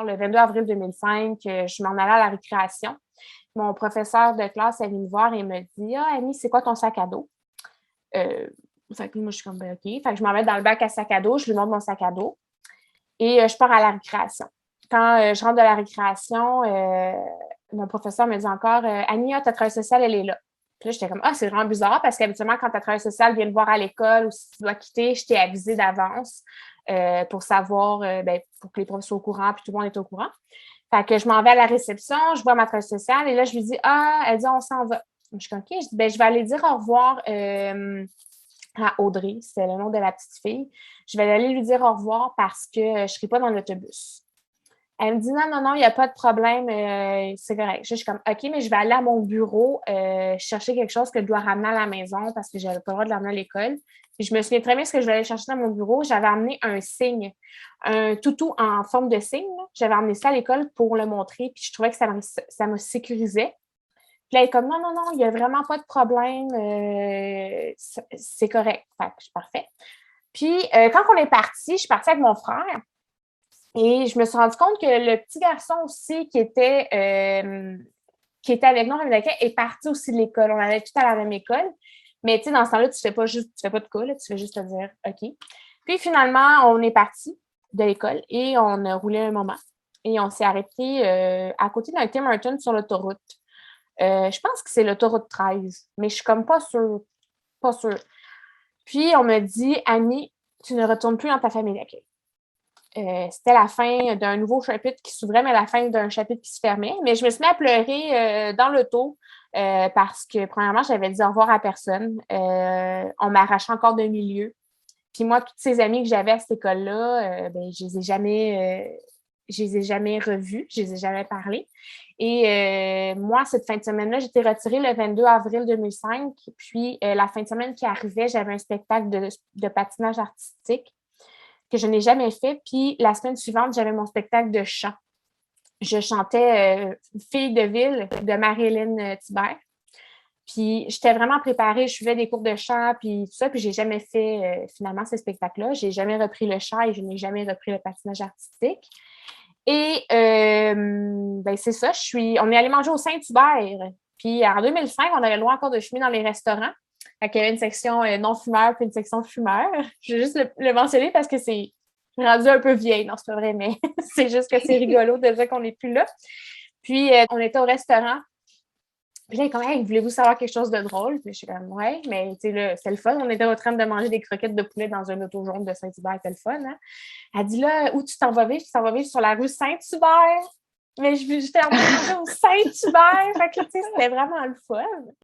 Le 22 avril 2005, je m'en allais à la récréation. Mon professeur de classe est venu me voir et me dit: «Ah, Annie, c'est quoi ton sac à dos?» Fait que moi, je suis comme: «Ben, OK.» Fait que je m'en vais dans le bac à sac à dos, je lui montre mon sac à dos et je pars à la récréation. Quand je rentre de la récréation, mon professeur me dit encore: «Annie, ta travailleuse sociale, elle est là.» Puis là, j'étais comme: «Ah, c'est vraiment bizarre parce qu'habituellement, quand ta travailleuse sociale vient te voir à l'école ou si tu dois quitter, je t'ai avisé d'avance pour savoir, pour que les profs soient au courant puis tout le monde est au courant.» Fait que je m'en vais à la réception, je vois ma travailleuse sociale et là, je lui dis: «Ah», elle dit: «On s'en va.» Je suis comme: «OK.» Je dis: «Ben, je vais aller dire au revoir à Audrey.» C'est le nom de la petite fille. «Je vais aller lui dire au revoir parce que je ne serai pas dans l'autobus.» Elle me dit: «Non, non, non, il n'y a pas de problème, c'est correct.» Je suis comme: «OK, mais je vais aller à mon bureau chercher quelque chose que je dois ramener à la maison parce que je n'avais pas le droit de l'amener à l'école.» Puis je me souviens très bien ce que je vais aller chercher dans mon bureau. J'avais amené un signe, un toutou en forme de cygne. J'avais amené ça à l'école pour le montrer, puis je trouvais que ça me sécurisait. Puis là, elle est comme: «Non, non, non, il n'y a vraiment pas de problème, c'est correct.» Fait que je suis parfait. Puis quand on est parti, je suis partie avec mon frère. Et je me suis rendu compte que le petit garçon aussi qui était avec nous en même temps est parti aussi de l'école. On allait tout à la même école. Mais tu sais, dans ce temps-là, tu fais pas de cas, là, tu fais juste te dire OK. Puis finalement, on est parti de l'école et on a roulé un moment. Et on s'est arrêté à côté d'un Tim Hortons sur l'autoroute. Je pense que c'est l'autoroute 13, mais je suis comme pas sûre. Pas sûre. Puis on me dit: «Annie, tu ne retournes plus dans ta famille d'accueil.» C'était la fin d'un nouveau chapitre qui s'ouvrait, mais la fin d'un chapitre qui se fermait. Mais je me suis mis à pleurer dans l'auto parce que, premièrement, j'avais dit au revoir à personne. On m'arrachait encore d'un milieu. Puis moi, toutes ces amies que j'avais à cette école-là, je les ai jamais revues, je les ai jamais parlé. Et moi, cette fin de semaine-là, j'étais retirée le 22 avril 2005. Puis la fin de semaine qui arrivait, j'avais un spectacle de patinage artistique que je n'ai jamais fait. Puis la semaine suivante, j'avais mon spectacle de chant. Je chantais Fille de ville de Marie-Hélène Thibert. Puis j'étais vraiment préparée, je suivais des cours de chant, puis tout ça, puis j'ai jamais fait finalement ce spectacle-là. J'ai jamais repris le chant et je n'ai jamais repris le patinage artistique. Et c'est ça, on est allé manger au Saint-Hubert. Puis en 2005, on avait le droit encore de fumer dans les restaurants. Fait qu'il y avait une section non-fumeur puis une section fumeur. Je vais juste le mentionner parce que c'est rendu un peu vieille. Non, c'est pas vrai, mais c'est juste que c'est rigolo de dire qu'on n'est plus là. Puis on était au restaurant. Puis là, il est comme: «Hey, voulez-vous savoir quelque chose de drôle?» Puis je suis comme: «Ouais, mais tu sais, là, c'est le fun. On était en train de manger des croquettes de poulet dans un auto jaune de Saint-Hubert. C'était le fun, hein?» Elle dit: «Là, où tu t'en vas vivre?» «Tu t'en vas vivre sur la rue Saint-Hubert.» Mais j'étais en train de manger au Saint-Hubert. Fait que, tu sais, c'était vraiment le fun.